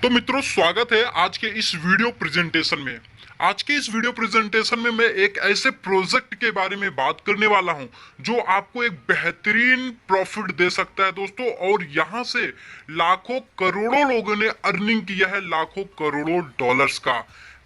तो मित्रों, स्वागत है आज के इस वीडियो प्रेजेंटेशन में। आज के इस वीडियो प्रेजेंटेशन में मैं एक ऐसे प्रोजेक्ट के बारे में बात करने वाला हूं जो आपको एक बेहतरीन प्रॉफिट दे सकता है दोस्तों। और यहां से लाखों करोड़ों लोगों ने अर्निंग किया है, लाखों करोड़ों डॉलर्स का।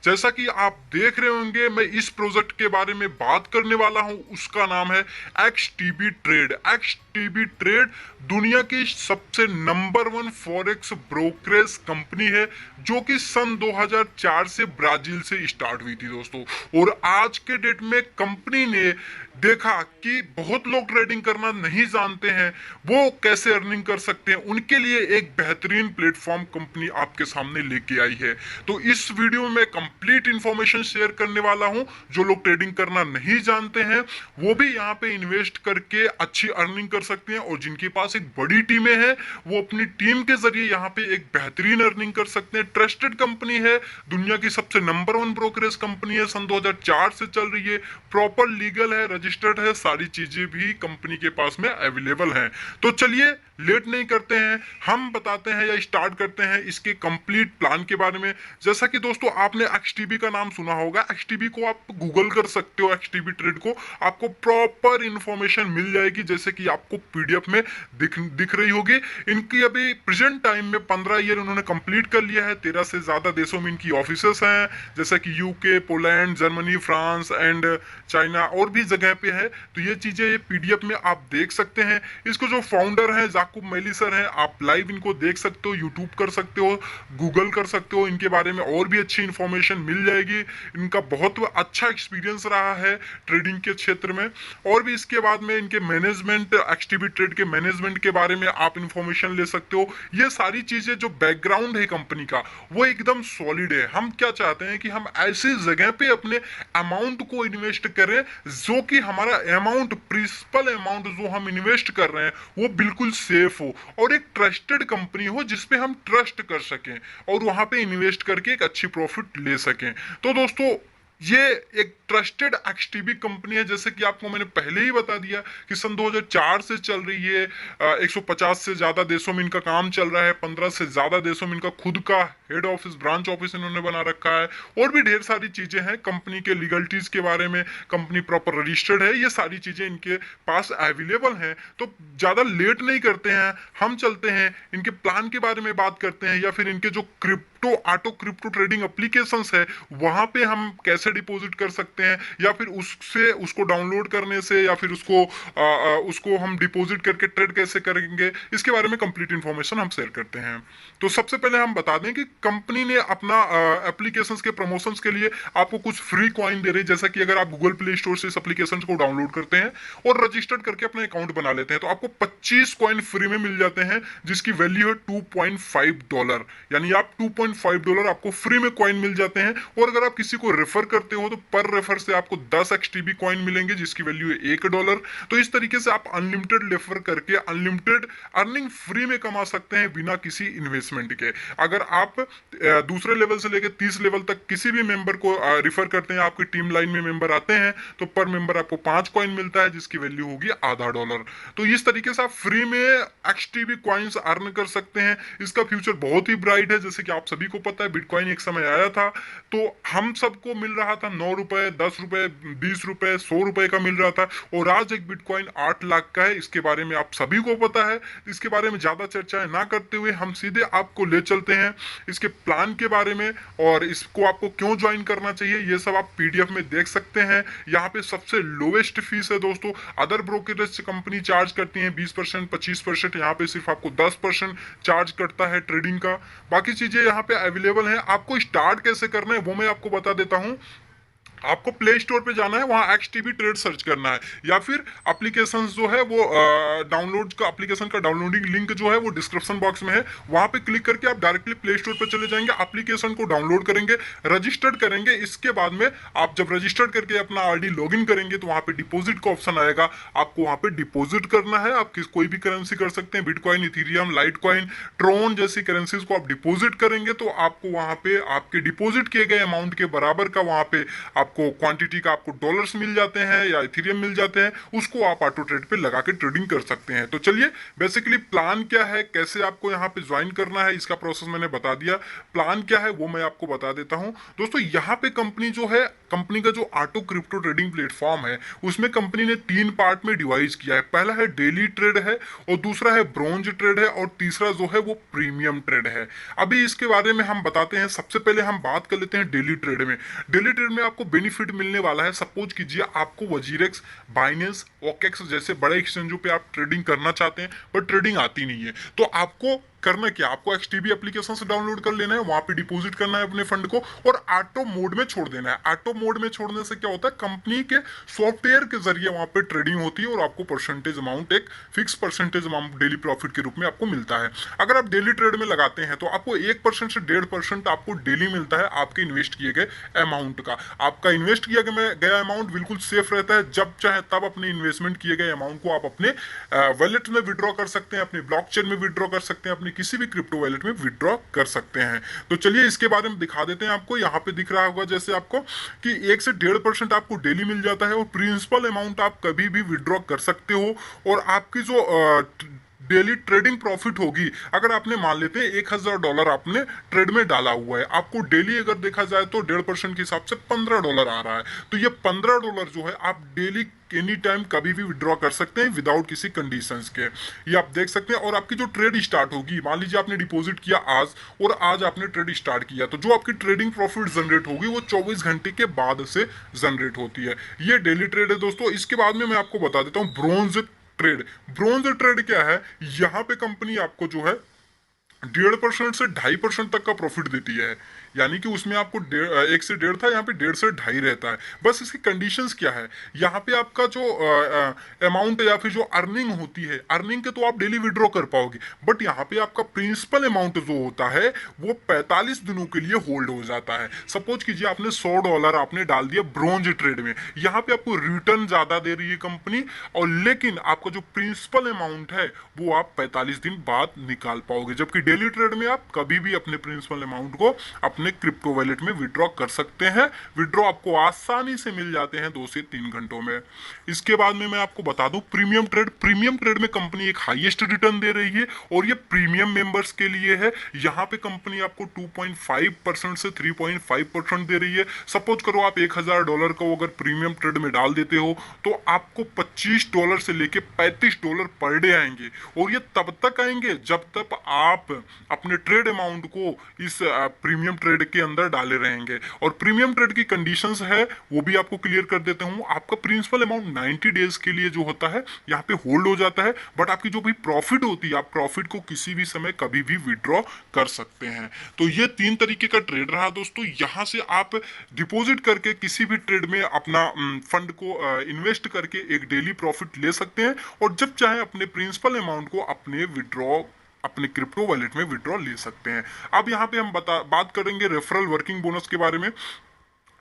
जैसा कि आप देख रहे होंगे, मैं इस प्रोजेक्ट के बारे में बात करने वाला हूं। उसका नाम है एक्सटीबी ट्रेड। एक्सटीबी ट्रेड दुनिया की सबसे number one forex brokerage company है, जो कि सन 2004 से ब्राजील से स्टार्ट हुई थी दोस्तों। और आज के डेट में कंपनी ने देखा कि बहुत लोग ट्रेडिंग करना नहीं जानते हैं, वो कैसे अर्निंग कर सकते हैं, उनके लिए एक बेहतरीन प्लेटफॉर्म कंपनी आपके सामने लेके आई है। तो इस वीडियो में कंप्लीट इंफॉर्मेशन शेयर करने वाला हूं। जो लोग ट्रेडिंग करना नहीं जानते हैं वो भी यहाँ पे इन्वेस्ट करके अच्छी अर्निंग कर सकते हैं, और जिनके पास एक बड़ी टीमें हैं वो अपनी टीम के जरिए यहाँ पे एक बेहतरीन अर्निंग कर सकते हैं। ट्रस्टेड कंपनी है, दुनिया की सबसे नंबर वन ब्रोकरेज कंपनी है, सन 2004 से चल रही है, प्रॉपर लीगल है, रजिस्टर्ड है, सारी चीजें भी कंपनी के पास में अवेलेबल हैं। तो चलिए लेट नहीं करते हैं, हम बताते हैं या स्टार्ट करते हैं इसके कंप्लीट प्लान के बारे में। जैसा कि दोस्तों आपने एक्सटीबी का नाम सुना होगा, एक्सटीबी को आप गूगल कर सकते हो, एक्सटीबी ट्रेड को, आपको प्रॉपर इंफॉर्मेशन मिल जाएगी जैसे कि आपको पीडीएफ में दिख रही होगी। इनकी अभी प्रेजेंट टाइम में 15 ईयर उन्होंने कंप्लीट कर लिया है। 13 से ज्यादा देशों में इनकी ऑफिसेस हैं, जैसे कि UK, Poland, Germany, France and China, और भी जगह पे है। तो ये चीजें ये पीडीएफ में आप देख सकते हैं। इसको जो फाउंडर है जाकूब मेलिसर है, आप लाइव इनको देख सकते हो, यूट्यूब कर सकते हो, गूगल कर सकते हो, इनके बारे में और भी अच्छी इंफॉर्मेशन मिल जाएगी। इनका बहुत अच्छा एक्सपीरियंस रहा है ट्रेडिंग के क्षेत्र में। और भी इसके बाद में इनके मैनेजमेंट, एक्सटीबी ट्रेड के मैनेजमेंट के बारे में आप इंफॉर्मेशन ले सकते हो। ये सारी चीजें जो बैकग्राउंड है कंपनी का वो एकदम सॉलिड है। हम क्या चाहते हैं कि हम ऐसी जगह पे अपने अमाउंट को इन्वेस्ट करें जो कि हमारा अमाउंट, प्रिंसिपल अमाउंट जो हम इन्वेस्ट कर रहे हैं वो बिल्कुल सेफ हो, और एक ट्रस्टेड कंपनी हो जिसपे हम ट्रस्ट कर सकें और वहां पे इन्वेस्ट करके एक अच्छी प्रॉफिट ले सकें। तो दोस्तों ये एक ट्रस्टेड एक्सटीबी कंपनी है, जैसे कि आपको मैंने पहले ही बता दिया कि सन 2004 से चल रही है। 150 से ज्यादा देशों में इनका काम चल रहा है, 15 से ज्यादा देशों में इनका खुद का हेड ऑफिस, ब्रांच ऑफिस इन्होंने बना रखा है, और भी ढेर सारी चीजें हैं। कंपनी के लीगलिटीज के बारे में, कंपनी प्रॉपर रजिस्टर्ड है, ये सारी चीजें इनके पास अवेलेबल हैं। तो ज्यादा लेट नहीं करते हैं, हम चलते हैं इनके प्लान के बारे में बात करते हैं, या फिर इनके जो क्रिप्टो ट्रेडिंग एप्लीकेशंस है वहां पे हम कैसे डिपॉजिट कर सकते हैं, या फिर उससे उसको डाउनलोड करने से, या फिर उसको हम डिपॉजिट करके ट्रेड कैसे करेंगे, इसके बारे में कंप्लीट इंफॉर्मेशन हम शेयर करते हैं। तो सबसे पहले हम बता दें कि कंपनी ने अपना एप्लीकेशंस के प्रमोशंस के लिए आपको कुछ फ्री कॉइन दे रही है। जैसा कि अगर आप गूगल प्ले स्टोर से इस एप्लीकेशन को डाउनलोड करते हैं और रजिस्टर्ड करके अपना अकाउंट बना लेते हैं तो आपको 25 कॉइन फ्री में मिल जाते हैं, जिसकी वैल्यू है $2.5। यानी आप $2.5 आपको फ्री में कॉइन मिल जाते हैं। और अगर आप किसी को रेफर करते हो तो पर रेफर से आपको 10 एक्सटीबी कॉइन मिलेंगे, जिसकी वैल्यू है $1। तो इस तरीके से आप अनलिमिटेड रेफर करके अनलिमिटेड अर्निंग फ्री में कमा सकते हैं बिना किसी इन्वेस्टमेंट के। अगर आप दूसरे लेवल से लेकर 30 लेवल तक किसी भी मेंबर को रिफर करते हैं, आपकी टीम लाइन में मेंबर आते हैं, तो पर मेंबर आपको 5 कॉइन मिलता है, जिसकी वैल्यू होगी $0.5। तो इस तरीके से आप फ्री में एक्सटीबी कॉइन्स अर्न कर सकते हैं। इसका फ्यूचर बहुत ही ब्राइट है। जैसे कि आप सभी को पता है, बिटकॉइन एक समय आया था तो हम सबको मिल रहा था ₹9, ₹10, ₹20, ₹100 का मिल रहा था, और आज एक बिटकॉइन 8 लाख का है। इसके बारे में आप सभी को पता है। इसके बारे में ज्यादा चर्चाएं ना करते हुए हम सीधे आपको ले चलते हैं इसके प्लान के बारे में, और इसको आपको क्यों ज्वाइन करना चाहिए ये सब आप पीडीएफ में देख सकते हैं। यहाँ पे सबसे लोवेस्ट फीस है दोस्तों। अदर ब्रोकरेज कंपनी चार्ज करती है 20%, 25%, यहाँ पे सिर्फ आपको 10% चार्ज करता है ट्रेडिंग का। बाकी चीजें यहाँ पे अवेलेबल है। आपको स्टार्ट कैसे करना है वो मैं आपको बता देता हूँ। आपको प्ले स्टोर पे जाना है, वहां एक्सटीबी ट्रेड सर्च करना है, या फिर एप्लीकेशन जो है वो डाउनलोड का, एप्लीकेशन का डाउनलोडिंग लिंक जो है वो डिस्क्रिप्शन बॉक्स में है, वहां पे क्लिक करके आप डायरेक्टली प्ले स्टोर पे चले जाएंगे, एप्लीकेशन को डाउनलोड करेंगे, रजिस्टर्ड करेंगे। इसके बाद में आप जब रजिस्टर्ड करके अपना आईडी लॉगिन करेंगे तो वहां पे डिपॉजिट का ऑप्शन आएगा, आपको वहां पे डिपॉजिट करना है। आप कोई भी करेंसी कर सकते हैं, बिटकॉइन, इथीरियम, लाइटकॉइन, ट्रोन जैसी करेंसीज को आप डिपॉजिट करेंगे तो आपको वहां पे आपके डिपॉजिट किए गए अमाउंट के बराबर का वहां पे आपको क्वांटिटी का आपको डॉलर्स मिल जाते हैं या इथेरियम मिल जाते हैं, उसको आप ऑटो ट्रेड पे लगा के ट्रेडिंग कर सकते हैं। तो चलिए बेसिकली प्लान क्या है, कैसे आपको यहाँ पे ज्वाइन करना है, इसका प्रोसेस मैंने बता दिया। प्लान क्या है वो मैं आपको बता देता हूँ दोस्तों। यहाँ पे कंपनी जो है, कंपनी का जो ऑटो क्रिप्टो ट्रेडिंग प्लेटफॉर्म है, उसमें कंपनी ने 3 पार्ट में डिवाइड किया है। पहला है डेली ट्रेड है, और दूसरा है ब्रोंज ट्रेड है, और तीसरा जो है वो प्रीमियम ट्रेड है। अभी इसके बारे में हम बताते हैं। सबसे पहले हम बात कर लेते हैं डेली ट्रेड में। डेली ट्रेड में आपको बेनिफिट मिलने वाला है। सपोज कीजिए आपको वजीरेक्स, बाइनेंस, ओकेक्स जैसे बड़े एक्सचेंजों पे आप ट्रेडिंग करना चाहते हैं, पर ट्रेडिंग आती नहीं है, तो आपको करना क्या, आपको एक्सटीबी एप्लीकेशन से डाउनलोड कर लेना है, वहां पे डिपॉजिट करना है अपने फंड को, और ऑटो मोड में छोड़ देना है। ऑटो मोड में छोड़ने से क्या होता है, कंपनी के सॉफ्टवेयर के जरिए वहां पे ट्रेडिंग होती है, और आपको परसेंटेज अमाउंट, एक fix percentage amount daily profit के रूप में आपको मिलता है। अगर आप डेली ट्रेड में लगाते हैं तो आपको 1% से 1.5% आपको डेली मिलता है आपके इन्वेस्ट किए गए अमाउंट का। आपका इन्वेस्ट किया गया अमाउंट बिल्कुल सेफ रहता है। जब चाहे तब अपने इन्वेस्टमेंट किए गए अमाउंट को आप अपने वॉलेट में विड्रॉ कर सकते हैं, अपने ब्लॉकचेन में विड्रॉ कर सकते हैं, अपने किसी भी क्रिप्टो वॉलेट में विड्रॉ कर सकते हैं। तो चलिए इसके बारे में दिखा देते हैं आपको। यहाँ पे दिख रहा होगा जैसे आपको कि 1 से 1.5% आपको डेली मिल जाता है, और प्रिंसिपल अमाउंट आप कभी भी विड्रॉ कर सकते हो। और आपकी जो डेली ट्रेडिंग प्रॉफिट होगी, अगर आपने मान लेते हैं $1000 आपने ट्रेड में डाला हुआ है, आपको डेली अगर देखा जाए तो 1.5% के हिसाब से $15 आ रहा है। तो ये $15 जो है आप डेली एनी टाइम कभी भी विड्रॉ कर सकते हैं विदाउट किसी कंडीशंस के। ये आप देख सकते हैं। और आपकी जो ट्रेड स्टार्ट होगी, मान लीजिए आपने डिपॉजिट किया आज, और आज आपने ट्रेड स्टार्ट किया, तो जो आपकी ट्रेडिंग प्रॉफिट जनरेट होगी वो 24 घंटे के बाद से जनरेट होती है। ये डेली ट्रेड है दोस्तों। इसके बाद में मैं आपको बता देता हूँ ब्रोंज ट्रेड। ब्रोंज ट्रेड क्या है, यहाँ पे कंपनी आपको जो है 1.5% से 2.5% तक का प्रॉफिट देती है। यानी कि उसमें आपको 1 से 1.5 था, यहाँ पे 1.5 से 2.5 रहता है। बस इसकी कंडीशंस क्या है, यहाँ पे आपका जो अमाउंट या फिर जो अर्निंग होती है, अर्निंग के तो आप डेली विड्रॉ कर पाओगे, बट यहाँ पे आपका प्रिंसिपल अमाउंट जो होता है वो 45 दिनों के लिए होल्ड हो जाता है। सपोज कीजिए आपने $100 आपने डाल दिया ब्रोंज ट्रेड में, यहाँ पे आपको रिटर्न ज्यादा दे रही है कंपनी, और लेकिन आपका जो प्रिंसिपल अमाउंट है वो आप 45 दिन बाद निकाल पाओगे। जबकि डेली ट्रेड में आप कभी भी अपने प्रिंसिपल अमाउंट को अपने क्रिप्टो वॉलेट में विड्रॉ कर सकते हैं। विड्रॉ आपको आसानी से मिल जाते हैं 2 से 3 घंटों में। इसके बाद में मैं आपको बता दूं प्रीमियम ट्रेड। प्रीमियम ट्रेड में कंपनी एक हाईएस्ट रिटर्न दे रही है, और ये प्रीमियम मेंबर्स के लिए है। यहाँ पे कंपनी आपको 2.5% से 3.5% दे रही है। सपोज करो आप $1000 को अगर प्रीमियम ट्रेड में डाल देते हो, तो आपको $25 से लेके $35 पर डे आएंगे, और ये तब तक आएंगे जब तक आप अपने ट्रेड अमाउंट को इस प्रीमियम ट्रेड के अंदर डाले रहेंगे। और प्रीमियम ट्रेड की कंडीशंस है वो भी आपको क्लियर कर देता हूं। आपका प्रिंसिपल अमाउंट 90 डेज के लिए जो होता है यहाँ पे होल्ड हो जाता है, बट आपकी जो भी प्रॉफिट होती है, आप प्रॉफिट को किसी भी समय कभी भी विड्रॉ कर सकते हैं। तो ये 3 तरीके का ट्रेड रहा दोस्तों। यहाँ से आप डिपॉजिट करके किसी भी ट्रेड में अपना फंड को इन्वेस्ट करके एक डेली प्रॉफिट ले सकते हैं, और जब चाहे अपने प्रिंसिपल अमाउंट को अपने क्रिप्टो वॉलेट में विड्रॉ ले सकते हैं। अब यहाँ पे हम बात करेंगे रेफरल वर्किंग बोनस के बारे में।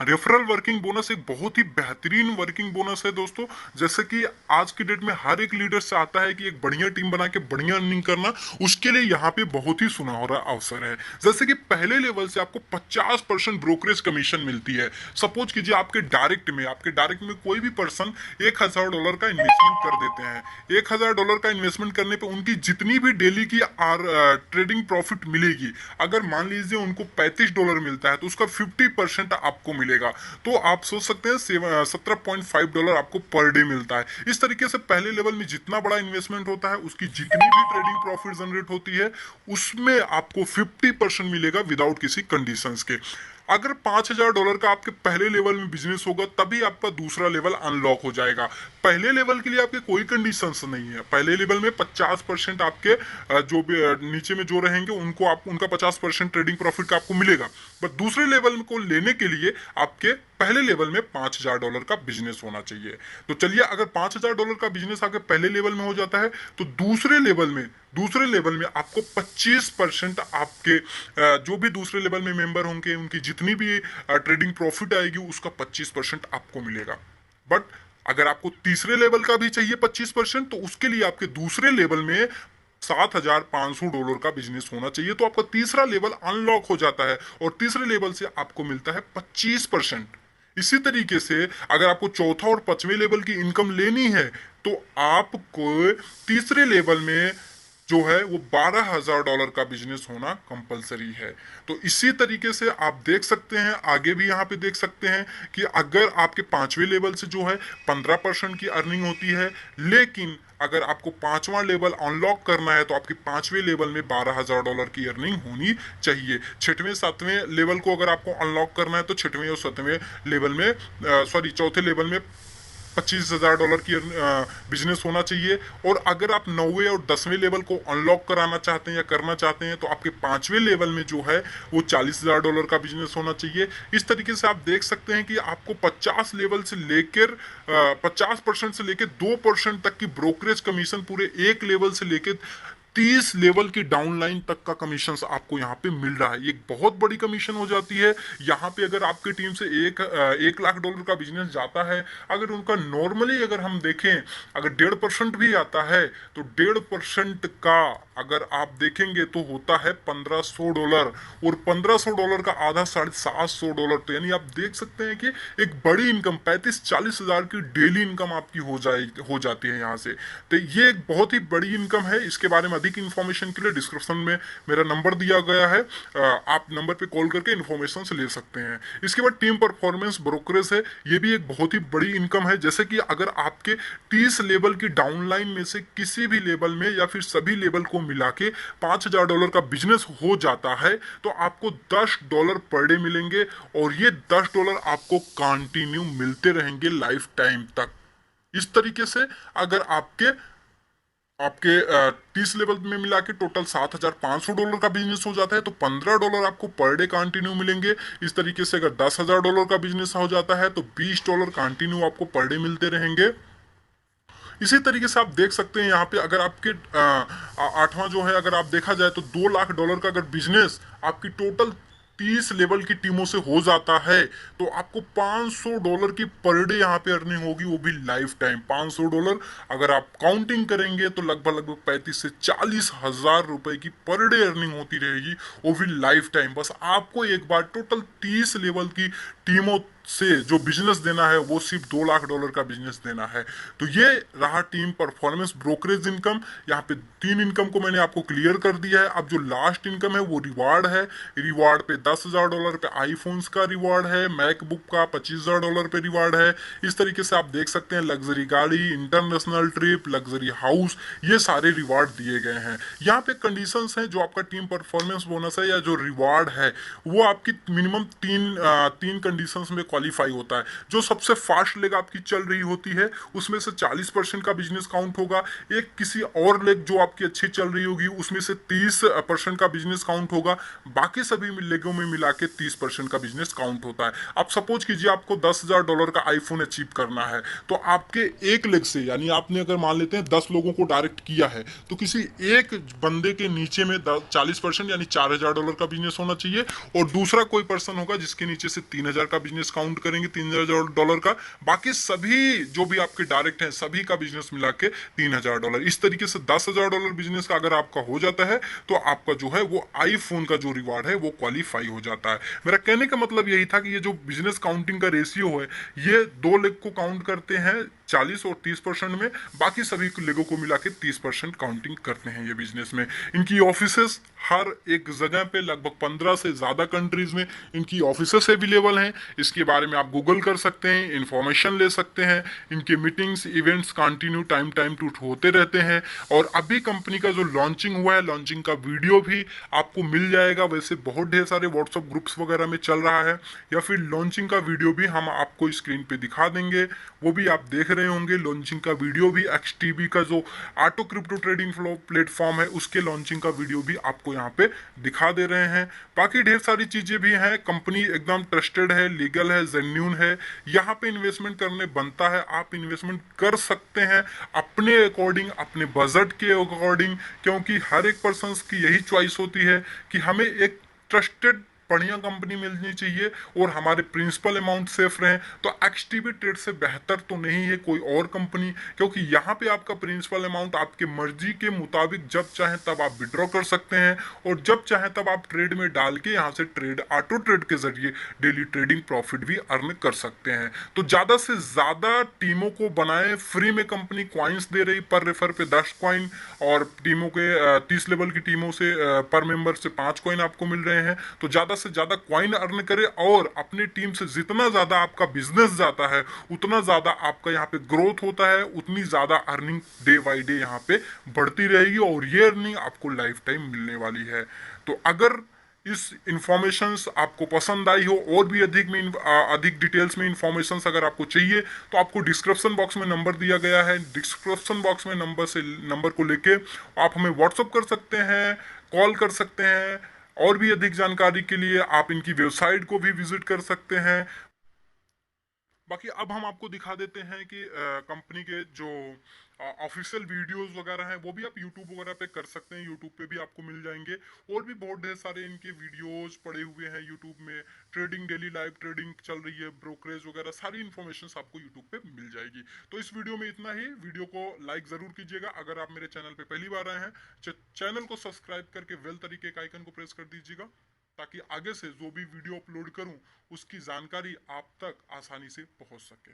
रेफरल वर्किंग बोनस एक बहुत ही बेहतरीन वर्किंग बोनस है दोस्तों। जैसे कि आज की डेट में हर एक लीडर से आता है कि एक बढ़िया टीम बना के बढ़िया अर्निंग करना, उसके लिए यहाँ पे बहुत ही सुनहरा अवसर है। जैसे कि पहले लेवल से आपको 50% ब्रोकरेज कमीशन मिलती है। सपोज कीजिए आपके डायरेक्ट में कोई भी पर्सन $1000 का इन्वेस्टमेंट कर देते हैं। $1000 का इन्वेस्टमेंट करने पर उनकी जितनी भी डेली की ट्रेडिंग प्रॉफिट मिलेगी, अगर मान लीजिए उनको $35 मिलता है, तो उसका 50% आपको मिलेगा। तो आप सोच सकते हैं $17.5 आपको पर डे मिलता है। इस तरीके से पहले लेवल में जितना बड़ा इन्वेस्टमेंट होता है, उसकी जितनी भी ट्रेडिंग प्रॉफिट जनरेट होती है, उसमें आपको 50% मिलेगा विदाउट किसी कंडीशंस के। अगर $5000 का आपके पहले लेवल में बिजनेस होगा, तभी आपका दूसरा लेवल अनलॉक हो जाएगा। पहले लेवल के लिए आपके कोई कंडीशंस नहीं है। पहले लेवल में 50% आपके जो भी नीचे में जो रहेंगे उनका 50% ट्रेडिंग प्रॉफिट का आपको मिलेगा। बट दूसरे लेवल को लेने के लिए आपके पहले लेवल में $5000 का बिजनेस होना चाहिए। तो चलिए, अगर $5000 का बिजनेस आपके पहले लेवल में हो जाता है, तो दूसरे लेवल में आपको 25% आपके जो भी दूसरे लेवल में मेंबर होंगे, उनकी जितनी भी ट्रेडिंग प्रॉफिट आएगी, उसका 25% आपको मिलेगा। बट अगर आपको तीसरे लेवल का भी चाहिए 25%, तो उसके लिए आपके दूसरे लेवल में $7500 का बिजनेस होना चाहिए। तो आपका तीसरा लेवल अनलॉक हो जाता है, और तीसरे लेवल से आपको मिलता है 25%। इसी तरीके से अगर आपको चौथा और पांचवें लेवल की इनकम लेनी है तो आपको तीसरे लेवल में जो है वो $12,000 का बिजनेस होना कंपलसरी है। तो इसी तरीके से आप देख सकते हैं, आगे भी यहाँ पे देख सकते हैं कि अगर आपके पांचवें लेवल से जो है 15% की अर्निंग होती है, लेकिन अगर आपको पांचवा लेवल अनलॉक करना है तो आपके पांचवें लेवल में $12,000 की अर्निंग होनी चाहिए। छठवें सातवें लेवल को अगर आपको अनलॉक करना है तो छठवें और सातवें लेवल में चौथे लेवल में $25,000 की बिजनेस होना चाहिए। और अगर आप 9वें और 10वें लेवल को अनलॉक कराना चाहते हैं या करना चाहते हैं तो आपके पांचवें लेवल में जो है वो $40,000 का बिजनेस होना चाहिए। इस तरीके से आप देख सकते हैं कि आपको 50 लेवल से लेकर 50% से लेकर 2% तक की ब्रोकरेज कमीशन पूरे एक लेवल से लेकर 30 लेवल की डाउनलाइन तक का कमीशन आपको यहाँ पे मिल रहा है। ये एक बहुत बड़ी कमीशन हो जाती है। यहाँ पे अगर आपकी टीम से $1 लाख का बिजनेस जाता है, अगर उनका नॉर्मली अगर हम देखें अगर 1.5% भी आता है तो 1.5% का अगर आप देखेंगे तो होता है $1,500, और $1,500 का आधा $750, तो यानी आप देख सकते हैं कि एक बड़ी इनकम 35-40 हजार की डेली इनकम आपकी हो जाती है यहाँ से। तो ये एक बहुत ही बड़ी इनकम है। इसके बारे में अधिक इंफॉर्मेशन के लिए डिस्क्रिप्शन में मेरा नंबर दिया गया है, आप नंबर पे कॉल करके इंफॉर्मेशन से ले सकते हैं। इसके बाद टीम परफॉर्मेंस ब्रोकरेज है, ये भी एक बहुत ही बड़ी इनकम है। जैसे कि अगर आपके 30 लेवल की डाउनलाइन में से किसी भी लेवल में या फिर सभी लेवल को मिला के $5,000 का बिजनेस हो जाता है तो आपको $10 पर डे मिलेंगे, और ये $10 आपको कंटिन्यू मिलते रहेंगे लाइफ टाइम तक। इस तरीके से अगर आपके आपके 30 लेवल में मिला के टोटल $7,500 का बिजनेस हो जाता है तो $15 आपको पर डे कंटिन्यू मिलेंगे। इस तरीके से अगर $10,000 का बिजनेस हो जाता है तो $20 कंटिन्यू आपको पर डे मिलते रहेंगे। इसी तरीके से आप देख सकते हैं यहाँ पे अगर आपके आठवां जो है अगर आप देखा जाए तो $2 लाख का अगर बिजनेस आपकी टोटल 30 लेवल की टीमों से हो जाता है तो आपको $500 की पर डे यहाँ पे अर्निंग होगी, वो भी लाइफ टाइम। $500 अगर आप काउंटिंग करेंगे तो लगभग 35 से 40 हजार रुपए की पर डे अर्निंग होती रहेगी, वो भी लाइफ टाइम। बस आपको एक बार टोटल 30 लेवल की टीमों से जो बिजनेस देना है वो सिर्फ $2 लाख का बिजनेस देना है। तो ये रहा टीम परफॉर्मेंस ब्रोकरेज इनकम। यहाँ पे 3 इनकम को मैंने आपको क्लियर कर दिया है। अब जो लास्ट इनकम है वो रिवार्ड है। रिवार्ड पे $10,000 पे आईफोन्स का रिवार्ड है, मैकबुक का $25,000 पे रिवार्ड है। इस तरीके से आप देख सकते हैं लग्जरी गाड़ी, इंटरनेशनल ट्रिप, लग्जरी हाउस, ये सारे रिवार्ड दिए गए हैं। यहाँ पे कंडीशंस हैं जो आपका टीम परफॉर्मेंस बोनस है या जो रिवार्ड है वो आपकी मिनिमम तीन कंडीशंस में क्वालिफाई होता है। जो सबसे फास्ट लेग आपकी चल रही होती है उसमें से 40% का बिजनेस काउंट होगा। एक किसी और लेग जो आपकी अच्छी चल रही होगी उसमें से 30% का बिजनेस काउंट होगा। बाकी सभी लेगों में मिला के 30% का बिजनेस काउंट होता है। आप सपोज कीजिए आपको $10,000 का आईफोन अचीव करना है तो आपके एक लेग से यानी आपने अगर मान लेते हैं 10 लोगों को डायरेक्ट किया है तो किसी एक बंदे के नीचे में 40% यानी $4,000 का बिजनेस होना चाहिए, और दूसरा कोई पर्सन होगा जिसके नीचे से 3,000 का बिजनेस काउंट करेंगे, $3,000 का। बाकी सभी जो भी आपके डायरेक्ट हैं सभी का बिजनेस मिला के $3,000। इस तरीके से $10,000 बिजनेस का अगर आपका हो जाता है तो आपका जो है वो आईफोन का जो रिवार्ड है वो क्वालिफाई हो जाता है। मेरा कहने का मतलब यही था कि ये जो बिजनेस काउंटिंग का रेशियो है ये 2 लेग को काउंट करते हैं 40 और 30% में, बाकी सभी लेगों को मिला के 30% काउंटिंग करते हैं ये बिजनेस में। इनकी ऑफिसेस हर एक जगह पे लगभग 15 से ज्यादा कंट्रीज में इनकी ऑफिसेस अवेलेबल हैं। इसके बारे में आप गूगल कर सकते हैं, इंफॉर्मेशन ले सकते हैं। इनके meetings events continue time to होते रहते हैं। और अभी कंपनी का जो लॉन्चिंग हुआ है लॉन्चिंग का वीडियो भी आपको मिल जाएगा। वैसे बहुत ढेर सारे व्हाट्सएप ग्रुप्स वगैरह में चल रहा है, या फिर लॉन्चिंग का वीडियो भी हम आपको स्क्रीन पे दिखा देंगे, वो भी आप देख रहे होंगे। लॉन्चिंग का वीडियो भी XTB का जो auto crypto trading flow platform है उसके लॉन्चिंग का वीडियो भी आपको यहाँ पे दिखा दे रहे हैं। बाकी ढेर सारी चीजें भी हैं। कंपनी एकदम ट्रस्टेड है, लीगल है, जेन्यून है। यहाँ पे इन्वेस्टमेंट करने बनता है, आप इन्वेस्टमेंट कर सकते हैं अपने अकॉर्डिंग, अपने बजट के अकॉर्डिंग, क्योंकि हर एक पर्सन की यही चॉइस होती है कि हमें एक ट्रस्टेड बढ़िया कंपनी मिलनी चाहिए और हमारे प्रिंसिपल अमाउंट सेफ रहें। तो एक्सटीबी ट्रेड से बेहतर तो नहीं है कोई और कंपनी, क्योंकि यहाँ पे आपका प्रिंसिपल अमाउंट आपके मर्जी के मुताबिक जब चाहे तब आप विड्रॉ कर सकते हैं और जब चाहे तब आप ट्रेड में डाल के यहाँ से ट्रेड ऑटो ट्रेड के जरिए डेली ट्रेडिंग प्रॉफिट भी अर्न कर सकते हैं। तो ज्यादा से ज्यादा टीमों को बनाए, फ्री में कंपनी क्वाइंस दे रही, पर रेफर पे 10 कॉइन और टीमों के 30 लेवल की टीमों से पर मेंबर से 5 कॉइन आपको मिल रहे हैं। तो ज्यादा से ज्यादा कॉइन अर्न करें और अपनी टीम से जितना ज्यादा आपका बिजनेस जाता है उतना ज्यादा आपका यहाँ पे ग्रोथ होता है, उतनी ज्यादा अर्निंग डे बाई डे यहाँ पे बढ़ती रहेगी और ये अर्निंग आपको लाइफ टाइम मिलने वाली है। तो अगर इस इंफॉर्मेशन आपको पसंद आई हो और भी अधिक डिटेल्स में इंफॉर्मेशन अगर आपको चाहिए तो आपको डिस्क्रिप्शन बॉक्स में नंबर दिया गया है, डिस्क्रिप्शन बॉक्स में नंबर को लेके आप हमें व्हाट्सअप कर सकते हैं, कॉल कर सकते हैं। और भी अधिक जानकारी के लिए आप इनकी वेबसाइट को भी विजिट कर सकते हैं। बाकी अब हम आपको दिखा देते हैं कि कंपनी के जो ऑफिशियल वीडियोस वगैरह हैं वो भी आप यूट्यूब वगैरह पे कर सकते हैं, यूट्यूब पे भी आपको मिल जाएंगे। और भी बहुत ढेर सारे इनके वीडियोस पड़े हुए हैं यूट्यूब में, ट्रेडिंग, डेली लाइव ट्रेडिंग चल रही है, ब्रोकरेज वगैरह सारी इन्फॉर्मेशन आपको यूट्यूब पे मिल जाएगी। तो इस वीडियो में इतना ही। वीडियो को लाइक जरूर कीजिएगा। अगर आप मेरे चैनल पे पहली बार आए हैं, चैनल को सब्सक्राइब करके वेल तरीके के आइकन को प्रेस कर दीजिएगा ताकि आगे से जो भी वीडियो अपलोड करूं उसकी जानकारी आप तक आसानी से पहुंच सके।